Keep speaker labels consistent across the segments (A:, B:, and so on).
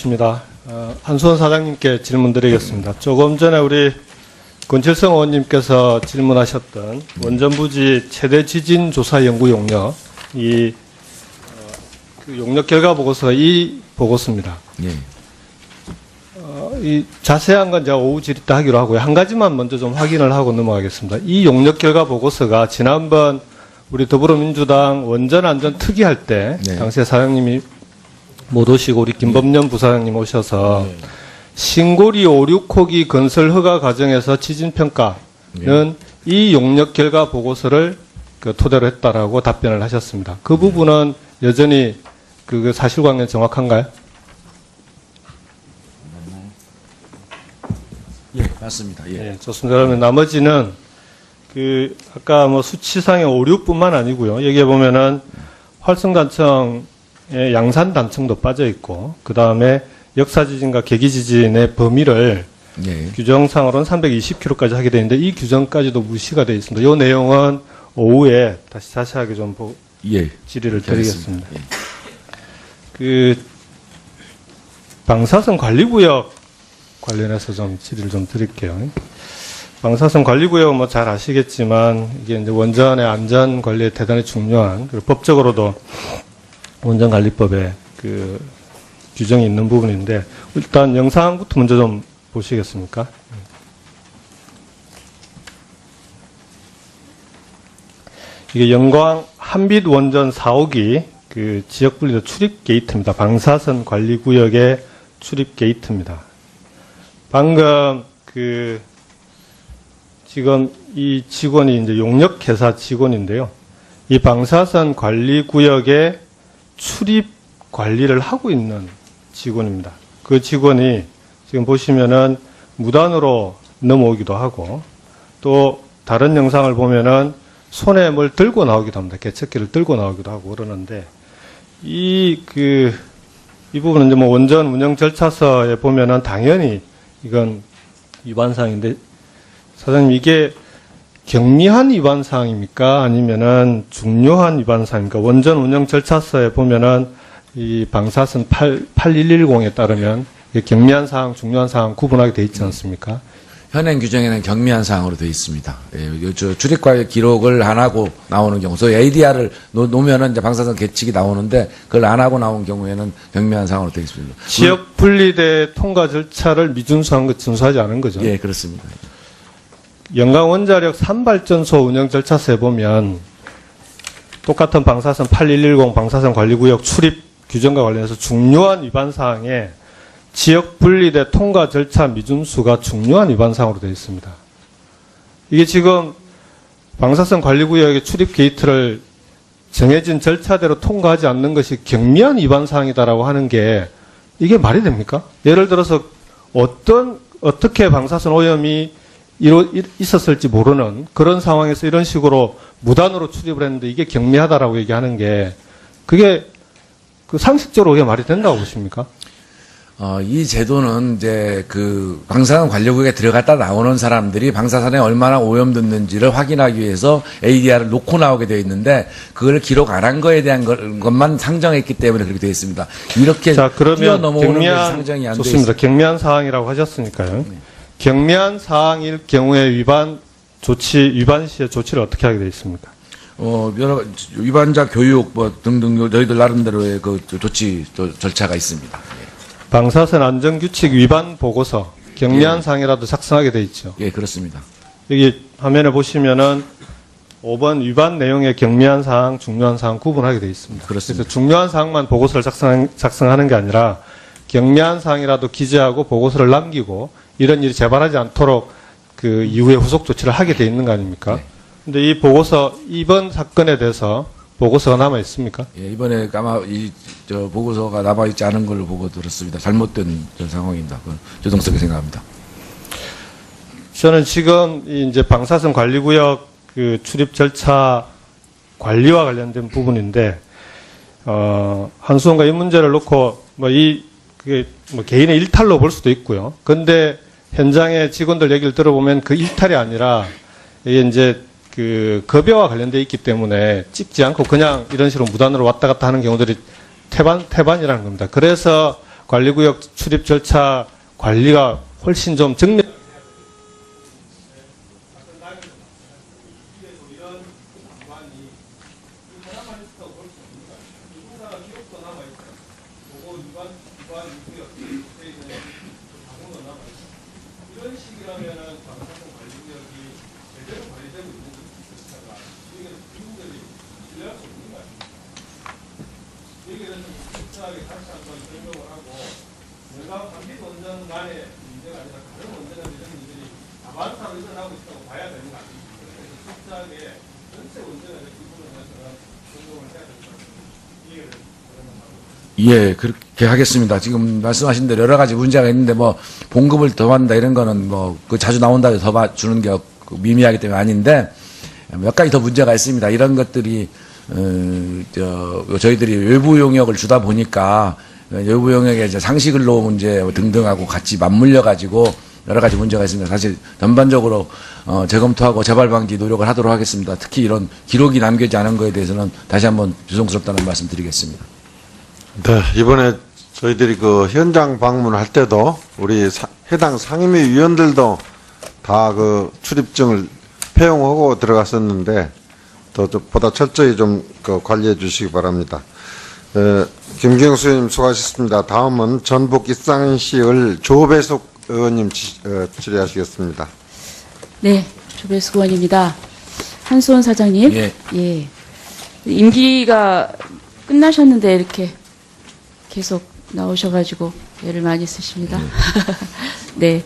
A: 입니다. 한수원 사장님께 질문드리겠습니다. 조금 전에 우리 권칠성 의원님께서 질문하셨던 원전부지 최대 지진 조사 연구 용역, 그 용역 결과 보고서가 이 보고서입니다.
B: 예.
A: 이 자세한 건 제가 오후 질의 때 하기로 하고요. 한 가지만 먼저 좀 확인을 하고 넘어가겠습니다. 이 용역 결과 보고서가 지난번 우리 더불어민주당 원전안전 특위할 때
B: 네.
A: 당시에 사장님이 못 오시고 우리 김범년 부사장님 오셔서 신고리 5, 6호기 건설 허가 과정에서 지진평가는 이 용역 결과 보고서를 토대로 했다라고 답변을 하셨습니다. 그 부분은 여전히 그 사실관계는 정확한가요?
B: 예, 맞습니다. 예.
A: 예, 좋습니다. 그러면 나머지는 아까 수치상의 5, 6뿐만 아니고요. 여기에 보면은 활성단청의 양산단청도 빠져 있고, 그 다음에 역사지진과 계기지진의 범위를
B: 예.
A: 규정상으로는 320km까지 하게 되는데 이 규정까지도 무시가 되어 있습니다. 이 내용은 오후에 다시 자세하게 좀
B: 예.
A: 질의를 드리겠습니다.
B: 예.
A: 방사선 관리구역 관련해서 좀 질의를 좀 드릴게요. 방사선 관리구역은 잘 아시겠지만 이게 이제 원전의 안전 관리에 대단히 중요한, 그리고 법적으로도 원전관리법에 규정이 있는 부분인데, 일단 영상부터 먼저 좀 보시겠습니까? 이게 영광 한빛 원전 4호기 지역 분리도 출입 게이트입니다. 방사선 관리구역의 출입 게이트입니다. 방금 지금 이 직원이 이제 용역회사 직원인데요. 이 방사선 관리구역의 출입 관리를 하고 있는 직원입니다. 그 직원이 지금 보시면은 무단으로 넘어오기도 하고, 또 다른 영상을 보면은 손에 뭘 들고 나오기도 합니다. 개척기를 들고 나오기도 하고 그러는데, 이 부분은 이제 원전 운영 절차서에 보면은 당연히 이건 위반사항인데, 사장님 이게 경미한 위반사항입니까? 아니면은 중요한 위반사항입니까? 원전 운영 절차서에 보면은 이 방사선 8110에 따르면 경미한 사항, 중요한 사항 구분하게 돼 있지 않습니까?
B: 현행 규정에는 경미한 사항으로 되어 있습니다. 예, 출입과의 기록을 안 하고 나오는 경우, 소위 ADR을 놓으면은 이제 방사선 계측이 나오는데 그걸 안 하고 나온 경우에는 경미한 사항으로 되어 있습니다.
A: 지역 분리대 통과 절차를 미준수한 것, 준수하지 않은 거죠?
B: 예, 그렇습니다.
A: 영광 원자력 3발전소 운영 절차서에 보면 똑같은 방사선 8110 방사선 관리구역 출입 규정과 관련해서 중요한 위반 사항에 지역 분리대 통과 절차 미준수가 중요한 위반 사항으로 되어 있습니다. 이게 지금 방사선 관리구역의 출입 게이트를 정해진 절차대로 통과하지 않는 것이 경미한 위반 사항이다라고 하는 게 이게 말이 됩니까? 예를 들어서 어떻게 방사선 오염이 있었을지 모르는 그런 상황에서 이런 식으로 무단으로 출입을 했는데 이게 경미하다라고 얘기하는 게 그게 상식적으로 그게 말이 된다고 보십니까?
B: 이 제도는 이제 방사선 관리구역에 들어갔다 나오는 사람들이 방사선에 얼마나 오염됐는지를 확인하기 위해서 ADR을 놓고 나오게 되어 있는데 그걸 기록 안 한 거에 대한 것만 상정했기 때문에 그렇게 되어 있습니다. 이렇게 뛰어넘어오는 것이 상정이 안 되어 있습니다.
A: 경미한 사항이라고 하셨으니까요. 경미한 사항일 경우에 위반 시에 조치를 어떻게 하게 되어 있습니까?
B: 여러 위반자 교육 등등 저희들 나름대로의 조치 절차가 있습니다.
A: 방사선 안전규칙 위반 보고서 경미한 사항이라도 작성하게 돼 있죠.
B: 예, 그렇습니다.
A: 여기 화면에 보시면은 5번 위반 내용의 경미한 사항, 중요한 사항 구분하게 돼 있습니다.
B: 그렇습니다.
A: 그래서 중요한 사항만 보고서를 작성하는 게 아니라 경미한 사항이라도 기재하고 보고서를 남기고 이런 일이 재발하지 않도록 이후에 후속 조치를 하게 돼 있는 거 아닙니까?
B: 네.
A: 근데 이 보고서, 이번 사건에 대해서 보고서가 남아 있습니까?
B: 예, 이번에 아마 보고서가 남아있지 않은 걸로 보고 들었습니다. 잘못된 상황입니다. 조동석이 생각합니다.
A: 저는 지금 이제 방사선 관리구역 출입 절차 관리와 관련된 부분인데, 한수원가 이 문제를 놓고 개인의 일탈로 볼 수도 있고요. 근데 현장의 직원들 얘기를 들어보면 그 일탈이 아니라 이게 이제 급여와 관련돼 있기 때문에 찍지 않고 그냥 이런 식으로 무단으로 왔다 갔다 하는 경우들이 태반이라는 겁니다. 그래서 관리구역 출입 절차 관리가 훨씬 좀 정면.
B: 예, 그렇게 하겠습니다. 지금 말씀하신 대로 여러 가지 문제가 있는데 뭐 봉급을 더 받는다 이런 거는 뭐 그 자주 나온다 해서 더 주는 게 미미하기 때문에 아닌데 몇 가지 더 문제가 있습니다. 이런 것들이 저희들이 외부 용역을 주다 보니까 외부 용역의 이제 상시근로 문제 등등하고 같이 맞물려 가지고 여러 가지 문제가 있습니다. 사실 전반적으로 재검토하고 재발 방지 노력을 하도록 하겠습니다. 특히 이런 기록이 남겨지지 않은 거에 대해서는 다시 한번 죄송스럽다는 말씀 드리겠습니다.
C: 네, 이번에 저희들이 그 현장 방문할 때도 우리 해당 상임위 위원들도 다 그 출입증을 폐용하고 들어갔었는데 더 보다 철저히 좀 그 관리해 주시기 바랍니다. 김경수 의원님 수고하셨습니다. 다음은 전북 이상시을 조배숙 의원님 질의하시겠습니다.
D: 네, 조배숙 의원입니다. 한수원 사장님.
B: 예.
D: 예. 임기가 끝나셨는데 이렇게 계속 나오셔가지고 애를 많이 쓰십니다. 네.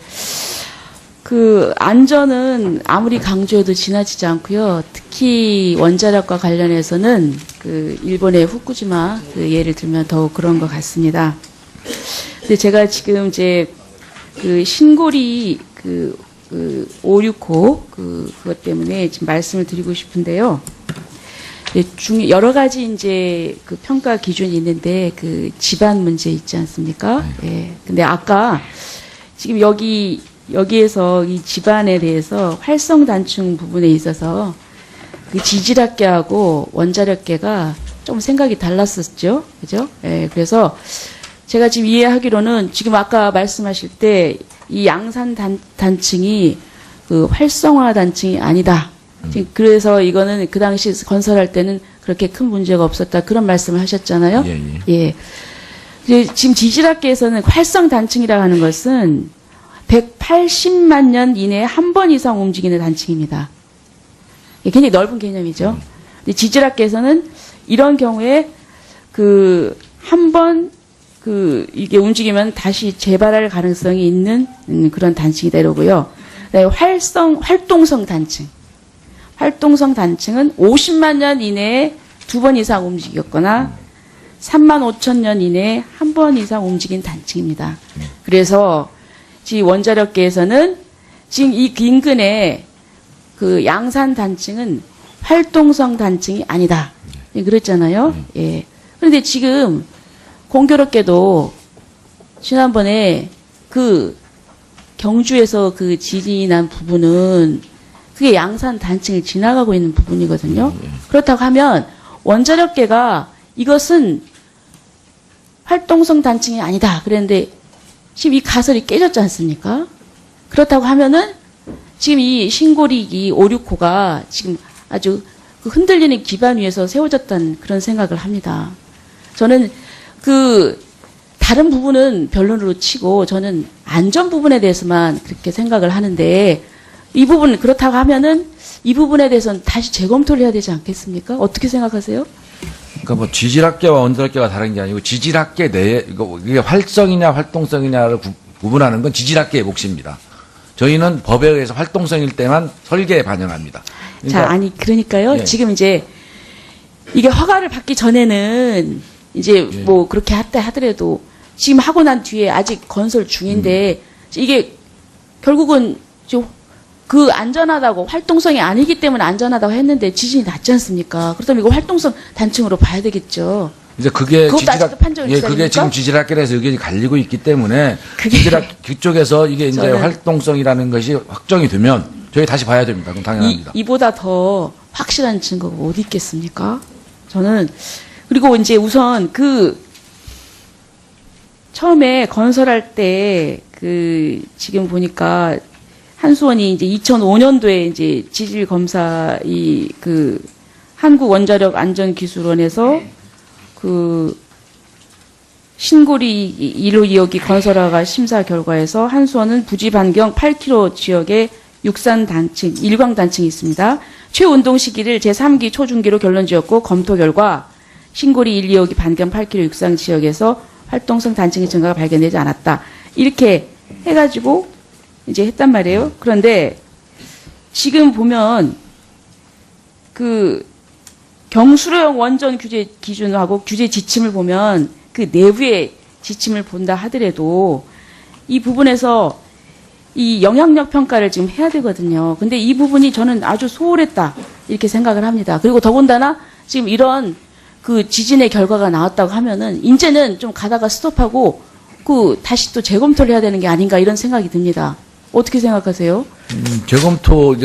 D: 그 안전은 아무리 강조해도 지나치지 않고요. 특히 원자력과 관련해서는 그 일본의 후쿠시마 그 예를 들면 더욱 그런 것 같습니다. 근데 제가 지금 이제 그 신고리 그 569 그것 때문에 지금 말씀을 드리고 싶은데요. 여러 가지 이제 그 평가 기준이 있는데 그 집안 문제 있지 않습니까? 예. 근데 아까 지금 여기에서 이 집안에 대해서 활성 단층 부분에 있어서 그 지질학계하고 원자력계가 좀 생각이 달랐었죠. 그죠? 예. 그래서 제가 지금 이해하기로는 지금 아까 말씀하실 때 이 양산 단층이 그 활성화 단층이 아니다. 그래서 이거는 그 당시 건설할 때는 그렇게 큰 문제가 없었다. 그런 말씀을 하셨잖아요. 예. 지금 지질학계에서는 활성 단층이라고 하는 것은 180만 년 이내에 한 번 이상 움직이는 단층입니다. 굉장히 넓은 개념이죠. 근데 지질학계에서는 이런 경우에 그 한 번 이게 움직이면 다시 재발할 가능성이 있는 그런 단층이다 이러고요. 활동성 단층. 활동성 단층은 50만 년 이내에 2번 이상 움직였거나 3만 5천 년 이내에 한 번 이상 움직인 단층입니다. 그래서 지금 원자력계에서는 지금 이 인근에 그 양산 단층은 활동성 단층이 아니다. 그랬잖아요. 예. 그런데 지금 공교롭게도 지난번에 그 경주에서 그 지진이 난 부분은 그게 양산 단층을 지나가고 있는 부분이거든요. 그렇다고 하면 원자력계가 이것은 활동성 단층이 아니다. 그랬는데 지금 이 가설이 깨졌지 않습니까? 그렇다고 하면은 지금 이 신고리기 569가 지금 아주 그 흔들리는 기반 위에서 세워졌다는 그런 생각을 합니다. 저는 그 다른 부분은 변론으로 치고 저는 안전 부분에 대해서만 그렇게 생각을 하는데 이 부분 그렇다고 하면은 이 부분에 대해서는 다시 재검토를 해야 되지 않겠습니까? 어떻게 생각하세요?
B: 그러니까 뭐 지질학계와 원자력계가 다른 게 아니고 지질학계 내에 이게 활성이냐 활동성이냐를 구분하는 건 지질학계의 몫입니다. 저희는 법에 의해서 활동성일 때만 설계에 반영합니다. 그러니까
D: 자, 아니 그러니까요.
B: 예.
D: 지금 이제 이게 허가를 받기 전에는 이제 뭐 그렇게 하더라도 지금 하고 난 뒤에 아직 건설 중인데 이게 결국은 그 안전하다고 활동성이 아니기 때문에 안전하다고 했는데 지진이 났지 않습니까? 그렇다면 이거 활동성 단층으로 봐야 되겠죠.
B: 이제 그게
D: 그것도 아직도 판정을
B: 예, 그게 지금 지질학계에서 의견이 갈리고 있기 때문에 지질학 그쪽에서 이게 이제
D: 저는
B: 활동성이라는 것이 확정이 되면 저희 다시 봐야 됩니다. 그럼 당연합니다.
D: 이보다 더 확실한 증거가 어디 있겠습니까? 저는 그리고 이제 우선 그 처음에 건설할 때 지금 보니까 한수원이 이제 2005년도에 이제 지질 검사 한국원자력안전기술원에서 신고리 1호 2호기 건설화가 심사 결과에서 한수원은 부지 반경 8km 지역에 육산 단층, 일광 단층이 있습니다. 최운동 시기를 제3기 초중기로 결론지었고 검토 결과 신고리 1, 2호기 반경 8km 육상 지역에서 활동성 단층의 증가가 발견되지 않았다. 이렇게 해가지고 이제 했단 말이에요. 그런데 지금 보면 경수로용 원전 규제 기준하고 규제 지침을 보면 그 내부의 지침을 본다 하더라도 이 부분에서 이 영향력 평가를 지금 해야 되거든요. 근데 이 부분이 저는 아주 소홀했다 이렇게 생각을 합니다. 그리고 더군다나 지금 이런 지진의 결과가 나왔다고 하면은 이제는 좀 가다가 스톱하고 다시 또 재검토를 해야 되는 게 아닌가 이런 생각이 듭니다. 어떻게 생각하세요?
B: 재검토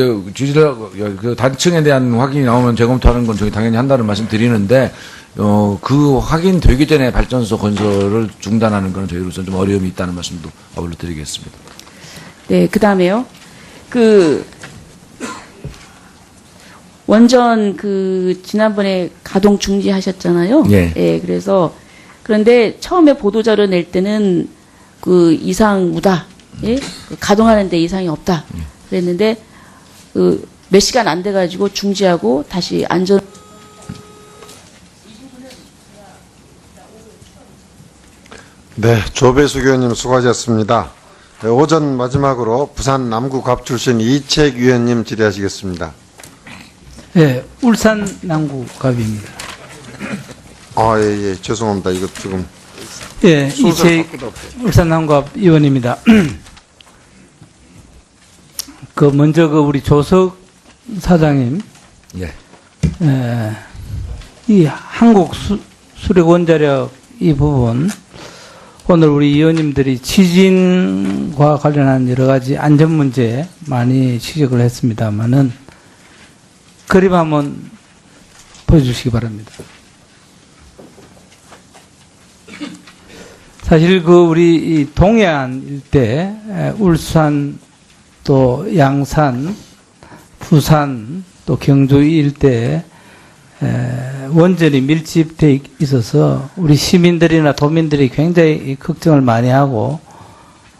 B: 단층에 대한 확인이 나오면 재검토하는 건 저희 당연히 한다는 말씀 드리는데 그 확인되기 전에 발전소 건설을 중단하는 건 저희로서 좀 어려움이 있다는 말씀도 어불로 드리겠습니다.
D: 네, 그다음에요. 원전 지난번에 가동 중지하셨잖아요.
B: 예.
D: 예, 그런데 처음에 보도자료 낼 때는 이상 무다. 예? 가동하는데 이상이 없다. 그랬는데 몇 시간 안 돼가지고 중지하고 다시 안전.
C: 네, 조배수 의원님 수고하셨습니다. 네, 오전 마지막으로 부산 남구갑 출신 이책 위원님 질의하시겠습니다.
E: 예, 울산 남구갑입니다.
C: 예, 죄송합니다. 이거 지금
E: 예,
C: 순서를
E: 이책
C: 바꾸다 없어요.
E: 울산 남구갑 의원입니다. 먼저 우리 조석 사장님,
B: 예.
E: 이 한국 수력 원자력 이 부분, 오늘 우리 의원님들이 지진과 관련한 여러 가지 안전 문제 많이 지적을 했습니다만은, 그림 한번 보여주시기 바랍니다. 사실 우리 이 동해안 일대, 울산, 또 양산, 부산, 또 경주 일대에 원전이 밀집되어 있어서 우리 시민들이나 도민들이 굉장히 걱정을 많이 하고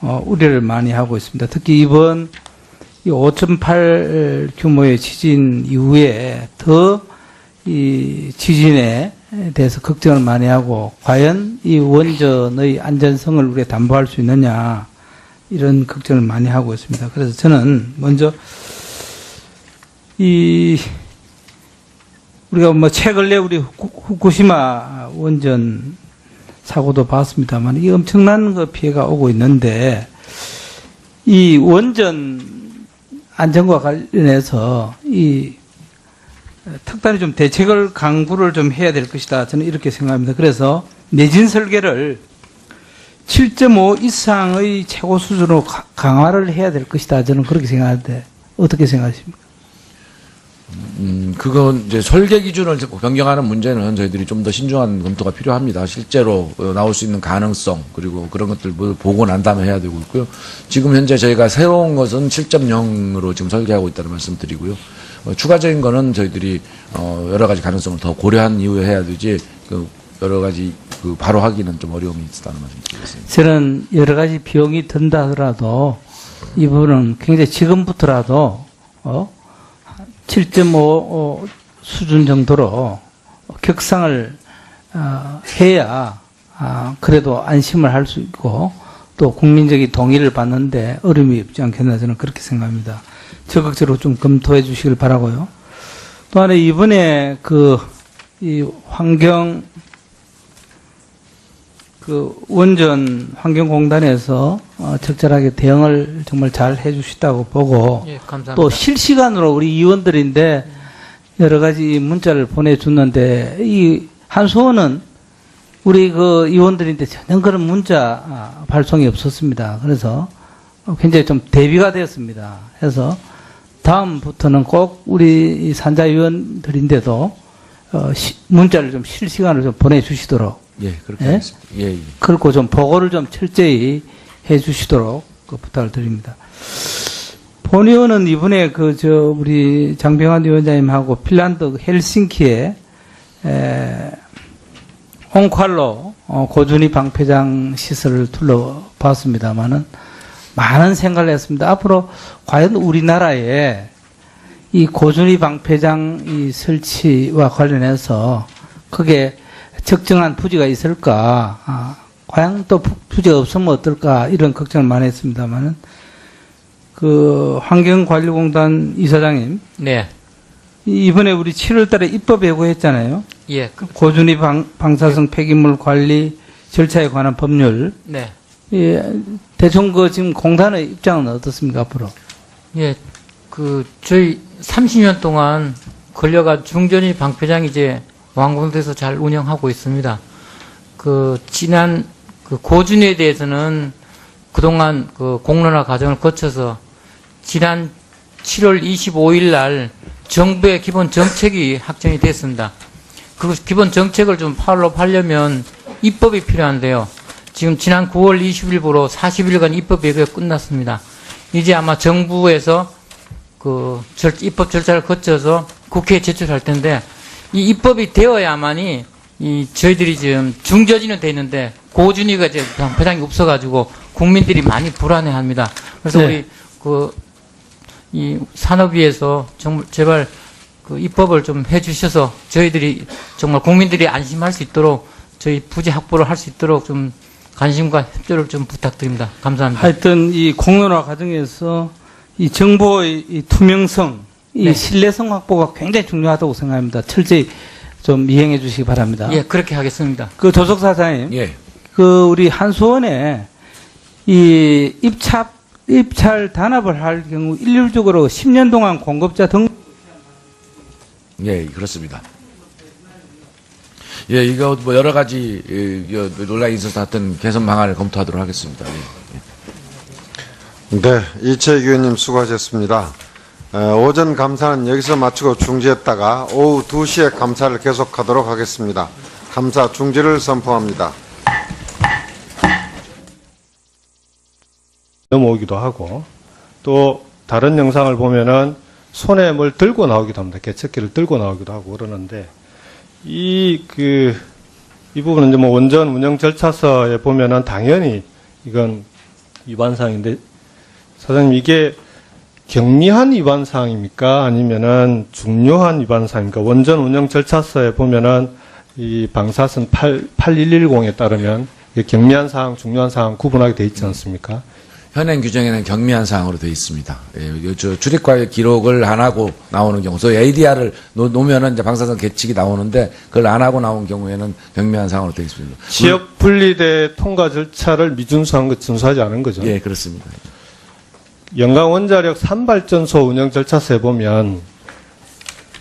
E: 우려를 많이 하고 있습니다. 특히 이번 5.8 규모의 지진 이후에 더 이 지진에 대해서 걱정을 많이 하고 과연 이 원전의 안전성을 우리가 담보할 수 있느냐 이런 걱정을 많이 하고 있습니다. 그래서 저는 먼저 우리가 최근에 우리 후쿠시마 원전 사고도 봤습니다만 이 엄청난 피해가 오고 있는데 이 원전 안전과 관련해서 특단히 좀 대책을 강구를 좀 해야 될 것이다. 저는 이렇게 생각합니다. 그래서 내진 설계를 7.5 이상의 최고 수준으로 강화를 해야 될 것이다. 저는 그렇게 생각하는데 어떻게 생각하십니까?
B: 그건 이제 설계 기준을 변경하는 문제는 저희들이 좀 더 신중한 검토가 필요합니다. 실제로 나올 수 있는 가능성 그리고 그런 것들 보고 난 다음에 해야 되고 있고요. 지금 현재 저희가 새로운 것은 7.0으로 지금 설계하고 있다는 말씀 드리고요. 추가적인 거는 저희들이 여러 가지 가능성을 더 고려한 이후에 해야 되지 여러 가지 바로 하기는 좀 어려움이 있다는 말씀 드리겠습니다.
E: 저는 여러 가지 비용이 든다 하더라도 이 부분은 굉장히 지금부터라도 7.5 수준 정도로 격상을 해야 그래도 안심을 할 수 있고 또 국민적인 동의를 받는데 어려움이 없지 않겠나 저는 그렇게 생각합니다. 적극적으로 좀 검토해 주시길 바라고요. 또 하나 이번에 이 원전 환경공단에서 적절하게 대응을 정말 잘 해주시다고 보고
F: 예, 감사합니다.
E: 또 실시간으로 우리 의원들인데 여러 가지 문자를 보내줬는데 이 한수원은 우리 의원들인데 전혀 그런 문자 발송이 없었습니다. 그래서 굉장히 좀 대비가 되었습니다. 그래서 다음부터는 꼭 우리 산자 의원들인데도 문자를 좀 실시간으로 좀 보내주시도록
B: 예, 그렇게
E: 예?
B: 하겠습니다. 예, 예.
E: 그리고 좀 보고를 좀 철저히 해 주시도록 그 부탁을 드립니다. 본 의원은 이번에 우리 장병환 위원장님하고 핀란드 헬싱키에 홍칼로 고준희 방패장 시설을 둘러봤습니다만은 많은 생각을 했습니다. 앞으로 과연 우리나라에 이 고준희 방패장 이 설치와 관련해서 그게 적정한 부지가 있을까? 과연 또 부지가 없으면 어떨까? 이런 걱정을 많이 했습니다만은 그 환경관리공단 이사장님,
F: 네.
E: 이번에 우리 7월 달에 입법 예고했잖아요.
F: 예.
E: 고준위 방사성 폐기물 관리 절차에 관한 법률.
F: 네.
E: 예, 대충 지금 공단의 입장은 어떻습니까, 앞으로?
F: 예. 저희 30년 동안 걸려가 중전위 방패장이 이제 완공돼서 잘 운영하고 있습니다. 지난 고준위에 대해서는 그동안 공론화 과정을 거쳐서 지난 7월 25일 날 정부의 기본 정책이 확정이 됐습니다. 그 기본 정책을 좀 팔로우하려면 입법이 필요한데요. 지금 지난 9월 20일부로 40일간 입법 예고가 끝났습니다. 이제 아마 정부에서 입법 절차를 거쳐서 국회에 제출할 텐데 이 입법이 되어야만이 저희들이 지금 중저지는 돼 있는데 고준위가 이제 방패장이 없어가지고 국민들이 많이 불안해합니다. 그래서
E: 네.
F: 우리 이 산업위에서 정말 제발 입법을 좀 해주셔서 저희들이 정말 국민들이 안심할 수 있도록 저희 부지 확보를 할 수 있도록 좀 관심과 협조를 좀 부탁드립니다. 감사합니다.
E: 하여튼 이 공론화 과정에서 이 정보의 이 투명성, 이
F: 네.
E: 신뢰성 확보가 굉장히 중요하다고 생각합니다. 철저히 좀 이행해 주시기 바랍니다.
F: 예, 그렇게 하겠습니다.
E: 조석사장님,
B: 예.
E: 우리 한수원에 이 입찰 단합을 할 경우 일률적으로 10년 동안 공급자 등
B: 예, 그렇습니다. 예, 이거 뭐 여러 가지 논란이 있어서 하여튼 개선 방안을 검토하도록 하겠습니다. 예.
C: 네, 이채익 의원님 수고하셨습니다. 오전 감사는 여기서 마치고 중지했다가 오후 2시에 감사를 계속하도록 하겠습니다. 감사 중지를 선포합니다.
A: 넘어오기도 하고 또 다른 영상을 보면은 손에 뭘 들고 나오기도 합니다. 개척기를 들고 나오기도 하고 그러는데 이 부분은 이제 뭐 원전 운영 절차서에 보면은 당연히 이건 위반사항인데 사장님 이게 경미한 위반사항입니까? 아니면은 중요한 위반사항입니까? 원전 운영 절차서에 보면은 이 방사선 8110에 따르면 경미한 사항, 중요한 사항 구분하게 돼 있지 않습니까?
B: 현행 규정에는 경미한 사항으로 되어 있습니다. 예, 출입과의 기록을 안 하고 나오는 경우, 소위 ADR을 놓으면은 이제 방사선 계측이 나오는데 그걸 안 하고 나온 경우에는 경미한 사항으로 되어 있습니다.
A: 지역 분리대 통과 절차를 미준수한 것 준수하지 않은 거죠.
B: 예, 그렇습니다.
A: 영광 원자력 3발전소 운영 절차서에 보면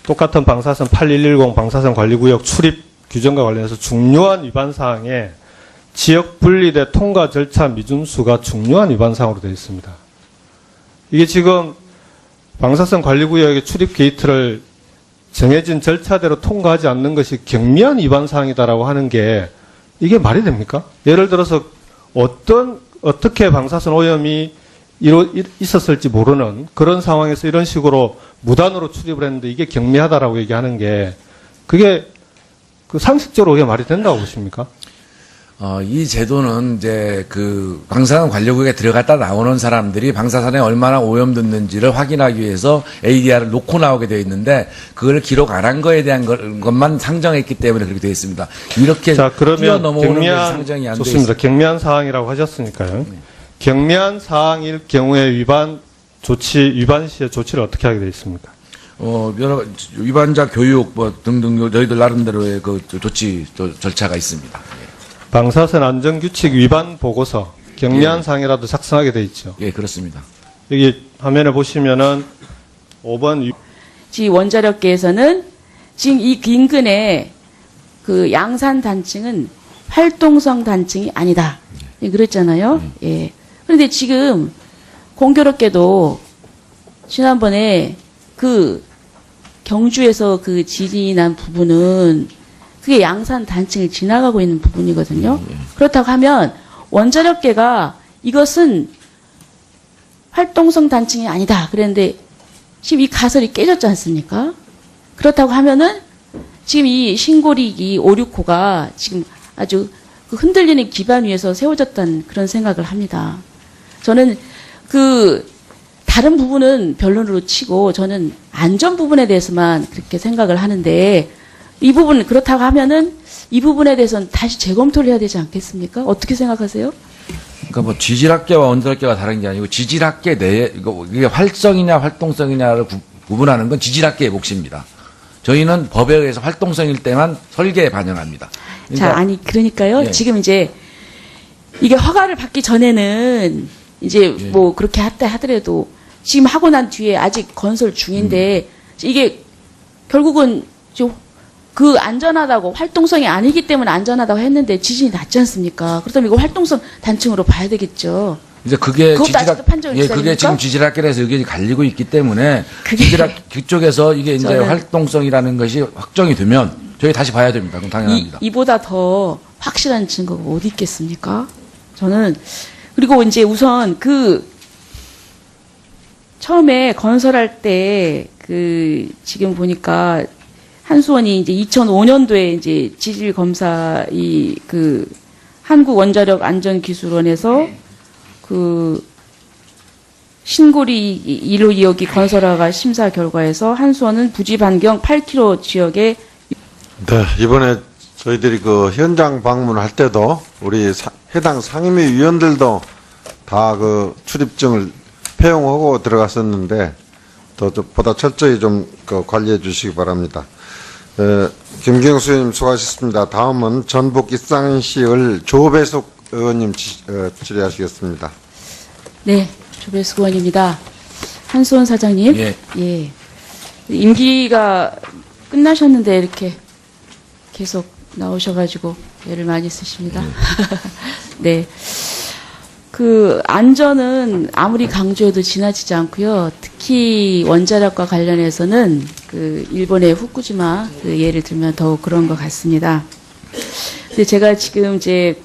A: 똑같은 방사선 8110 방사선 관리구역 출입 규정과 관련해서 중요한 위반 사항에 지역 분리대 통과 절차 미준수가 중요한 위반 사항으로 되어 있습니다. 이게 지금 방사선 관리구역의 출입 게이트를 정해진 절차대로 통과하지 않는 것이 경미한 위반 사항이다라고 하는 게 이게 말이 됩니까? 예를 들어서 어떻게 방사선 오염이 있었을지 모르는 그런 상황에서 이런 식으로 무단으로 출입을 했는데 이게 경미하다라고 얘기하는 게 그게 상식적으로 그게 말이 된다고 보십니까?
B: 이 제도는 이제 방사선 관리구역에 들어갔다 나오는 사람들이 방사선에 얼마나 오염됐는지를 확인하기 위해서 ADR을 놓고 나오게 되어 있는데 그걸 기록 안 한 거에 대한 것만 상정했기 때문에 그렇게 되어 있습니다. 이렇게
A: 자, 그러면
B: 뛰어넘어오는 것이 상정이 안 되어 있습니다.
A: 좋습니다. 경미한 사항이라고 하셨으니까요. 경미한 사항일 경우에 위반 시에 조치를 어떻게 하게 되어 있습니까?
B: 여러 위반자 교육 등등 저희들 나름대로의 조치 절차가 있습니다.
A: 방사선 안전규칙 위반 보고서 경미한 사항이라도 작성하게 돼 있죠.
B: 예, 그렇습니다.
A: 여기 화면에 보시면은 5번
D: 지금 원자력계에서는 지금 이 인근에 양산 단층은 활동성 단층이 아니다. 예, 그랬잖아요. 예. 그런데 지금 공교롭게도 지난번에 경주에서 지진이 난 부분은 그게 양산 단층을 지나가고 있는 부분이거든요. 그렇다고 하면 원자력계가 이것은 활동성 단층이 아니다 그랬는데 지금 이 가설이 깨졌지 않습니까? 그렇다고 하면은 지금 이 신고리기 5, 6호가 지금 아주 그 흔들리는 기반 위에서 세워졌다는 그런 생각을 합니다. 저는 그 다른 부분은 변론으로 치고 저는 안전 부분에 대해서만 그렇게 생각을 하는데 이 부분 그렇다고 하면은 이 부분에 대해서는 다시 재검토를 해야 되지 않겠습니까? 어떻게 생각하세요?
B: 그러니까 뭐 지질학계와 원자력계가 다른 게 아니고 지질학계 내에 이게 활성이냐 활동성이냐를 구분하는 건 지질학계의 몫입니다. 저희는 법에 의해서 활동성일 때만 설계에 반영합니다. 그러니까
D: 자, 아니 그러니까요.
B: 예.
D: 지금 이제 이게 허가를 받기 전에는 이제
B: 예.
D: 뭐 그렇게 했다 하더라도 지금 하고 난 뒤에 아직 건설 중인데 이게 결국은 그 안전하다고 활동성이 아니기 때문에 안전하다고 했는데 지진이 났지 않습니까? 그렇다면 이거 활동성 단층으로 봐야 되겠죠.
B: 이제 그게
D: 그것도 아직도 판정이
B: 그게
D: 기다립니까?
B: 지금 지질학계에서 의견이 갈리고 있기 때문에
D: 그게-
B: 지질학 그쪽에서 이게 이제
D: 저는-
B: 활동성이라는 것이 확정이 되면 저희 다시 봐야 됩니다. 그럼 당연합니다.
D: 이보다 더 확실한 증거가 어디 있겠습니까? 저는 그리고 이제 우선 그 처음에 건설할 때 그 지금 보니까 한수원이 이제 2005년도에 이제 지질 검사 이 그 한국 원자력 안전기술원에서 그 신고리 1호 2호기 건설화가 심사 결과에서 한수원은 부지 반경 8km 지역에
C: 네, 이번에 저희들이 그 현장 방문할 때도 우리 해당 상임위 위원들도 다 그 출입증을 폐용하고 들어갔었는데 더 보다 철저히 좀 그 관리해 주시기 바랍니다. 김경수 의원님 수고하셨습니다. 다음은 전북 이상시을 조배숙 의원님 질의하시겠습니다.
D: 네, 조배수 의원입니다. 한수원 사장님.
B: 예.
D: 예. 임기가 끝나셨는데 이렇게 계속 나오셔가지고 애를 많이 쓰십니다. 네. 그 안전은 아무리 강조해도 지나치지 않고요. 특히 원자력과 관련해서는 그 일본의 후쿠시마 그 예를 들면 더욱 그런 것 같습니다. 근데 제가 지금 이제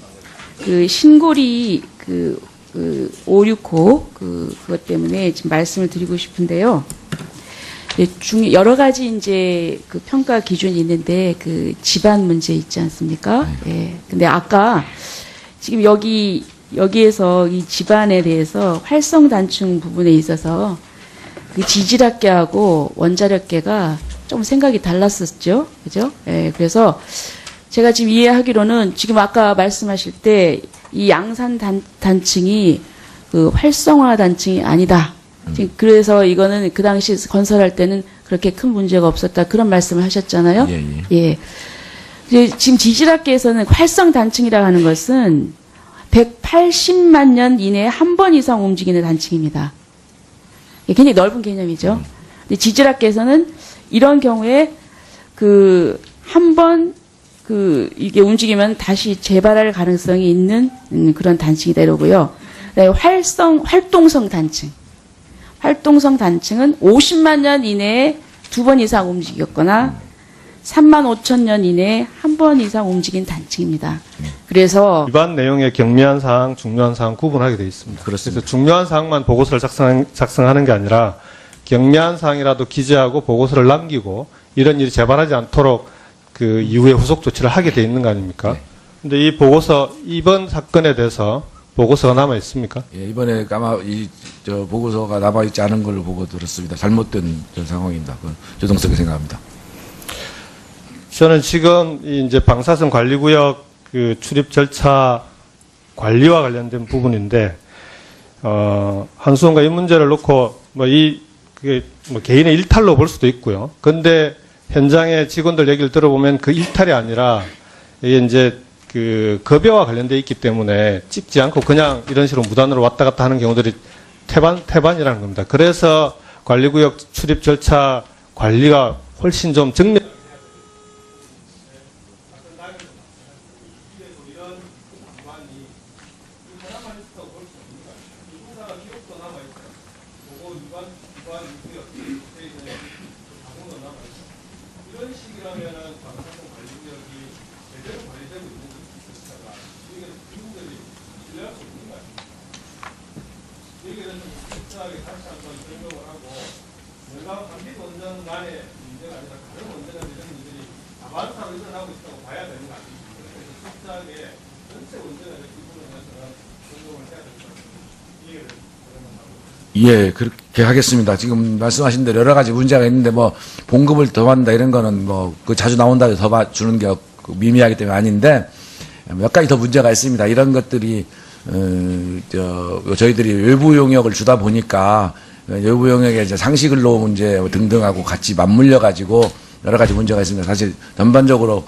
D: 그 신고리 그 5, 6호 그것 때문에 지금 말씀을 드리고 싶은데요. 여러 가지 이제 그 평가 기준이 있는데 그 집안 문제 있지 않습니까? 예. 근데 아까 지금 여기에서 이 집안에 대해서 활성 단층 부분에 있어서 그 지질학계하고 원자력계가 좀 생각이 달랐었죠. 그죠? 예. 그래서 제가 지금 이해하기로는 지금 아까 말씀하실 때 이 양산 단층이 그 활성화 단층이 아니다. 지금 그래서 이거는 그 당시 건설할 때는 그렇게 큰 문제가 없었다. 그런 말씀을 하셨잖아요. 예. 이제 지금 지질학계에서는 활성 단층이라고 하는 것은 180만 년 이내에 한 번 이상 움직이는 단층입니다. 굉장히 넓은 개념이죠. 근데 지질학계에서는 이런 경우에 그 한 번 그 이게 움직이면 다시 재발할 가능성이 있는 그런 단층이다 이러고요. 활동성 단층. 활동성 단층은 50만 년 이내에 2번 이상 움직였거나 3만 5천 년 이내에 한 번 이상 움직인 단층입니다. 그래서
A: 위반 내용의 경미한 사항, 중요한 사항 구분하게 되어 있습니다.
B: 그렇습니다.
A: 그래서 중요한 사항만 보고서를 작성하는 게 아니라 경미한 사항이라도 기재하고 보고서를 남기고 이런 일이 재발하지 않도록 그 이후에 후속 조치를 하게 돼 있는 거 아닙니까?
B: 네.
A: 근데 이 보고서 이번 사건에 대해서 보고서가 남아 있습니까?
B: 예, 이번에 아마 저 보고서가 남아 있지 않은 걸로 보고 들었습니다. 잘못된 상황입니다. 그건 조동석이 생각합니다.
A: 저는 지금 이제 방사선 관리구역 그 출입 절차 관리와 관련된 부분인데 한수원과 이 문제를 놓고 그게 개인의 일탈로 볼 수도 있고요. 근데 현장의 직원들 얘기를 들어보면 그 일탈이 아니라 이게 이제 그 급여와 관련돼 있기 때문에 찍지 않고 그냥 이런 식으로 무단으로 왔다 갔다 하는 경우들이 태반이라는 겁니다. 그래서 관리구역 출입 절차 관리가 훨씬 좀 정면 이런 식이라면은 방사선 관리구역이
B: 예, 그렇게 하겠습니다. 지금 말씀하신 대로 여러 가지 문제가 있는데 뭐 봉급을 더 한다 이런 거는 뭐 그 자주 나온다고 더 주는 게 미미하기 때문에 아닌데 몇 가지 더 문제가 있습니다. 이런 것들이 저희들이 외부 용역을 주다 보니까 외부 용역의 이제 상시근로 문제 등등하고 같이 맞물려 가지고 여러 가지 문제가 있습니다. 사실 전반적으로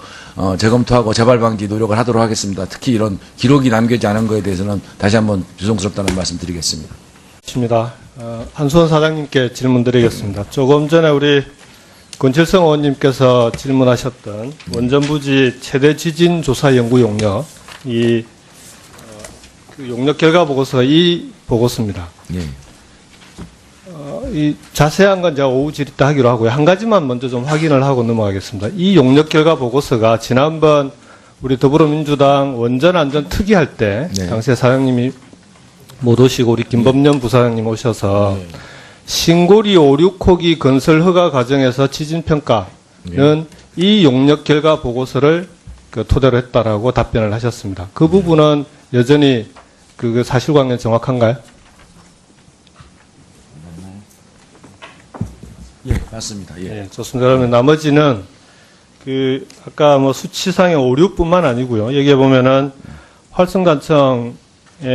B: 재검토하고 재발 방지 노력을 하도록 하겠습니다. 특히 이런 기록이 남겨지지 않은 거에 대해서는 다시 한번 죄송스럽다는 말씀 드리겠습니다.
A: 입니다. 한수원 사장님께 질문드리겠습니다. 조금 전에 우리 권칠성 의원님께서 질문하셨던 원전부지 최대 지진 조사 연구 용역 그 용역 결과 보고서가 이 보고서입니다.
B: 예.
A: 이 자세한 건 제가 오후 질의때 하기로 하고요. 한 가지만 먼저 좀 확인을 하고 넘어가겠습니다. 이 용역 결과 보고서가 지난번 우리 더불어민주당 원전안전 특위할 때
B: 네.
A: 당시에 사장님이 못 오시고 우리 김범년 부사장님 오셔서 신고리 5, 6호기 건설 허가 과정에서 지진평가는 이 용역 결과 보고서를 그 토대로 했다라고 답변을 하셨습니다. 그 부분은 여전히 그 사실관계 정확한가요?
B: 예, 맞습니다. 예.
A: 예, 좋습니다. 그러면 나머지는 그 아까 뭐 수치상의 오류뿐만 아니고요. 여기에 보면은 활성단청의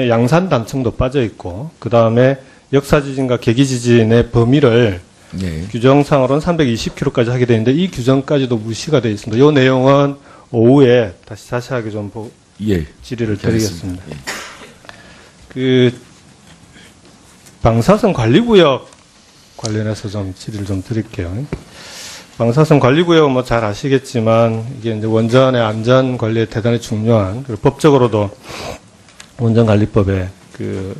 A: 양산단청도 빠져 있고 그 다음에 역사지진과 계기지진의 범위를
B: 예.
A: 규정상으로는 320km까지 하게 되어 있는데 이 규정까지도 무시가 되어 있습니다. 이 내용은 오후에 다시 자세하게 좀
B: 예.
A: 질의를
B: 그렇게
A: 드리겠습니다.
B: 하겠습니다. 예.
A: 그 방사선 관리구역 관련해서 좀 질의를 좀 드릴게요. 방사선 관리구역은 뭐 잘 아시겠지만 이게 이제 원전의 안전 관리에 대단히 중요한 그리고 법적으로도 원전관리법에 그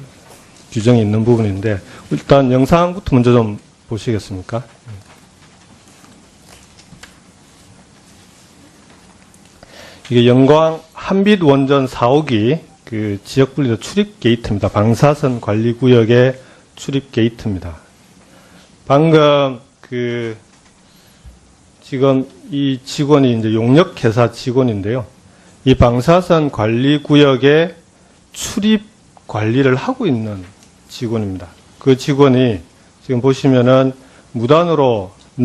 A: 규정이 있는 부분인데 일단 영상부터 먼저 좀 보시겠습니까? 이게 영광 한빛 원전 4호기 그 지역 분리도 출입 게이트입니다. 방사선 관리구역의 출입 게이트입니다. 방금 그 지금 이 직원이 이제 용역회사 직원인데요. 이 방사선 관리구역의 출입 관리를 하고 있는 직원입니다. 그 직원이 지금 보시면은 무단으로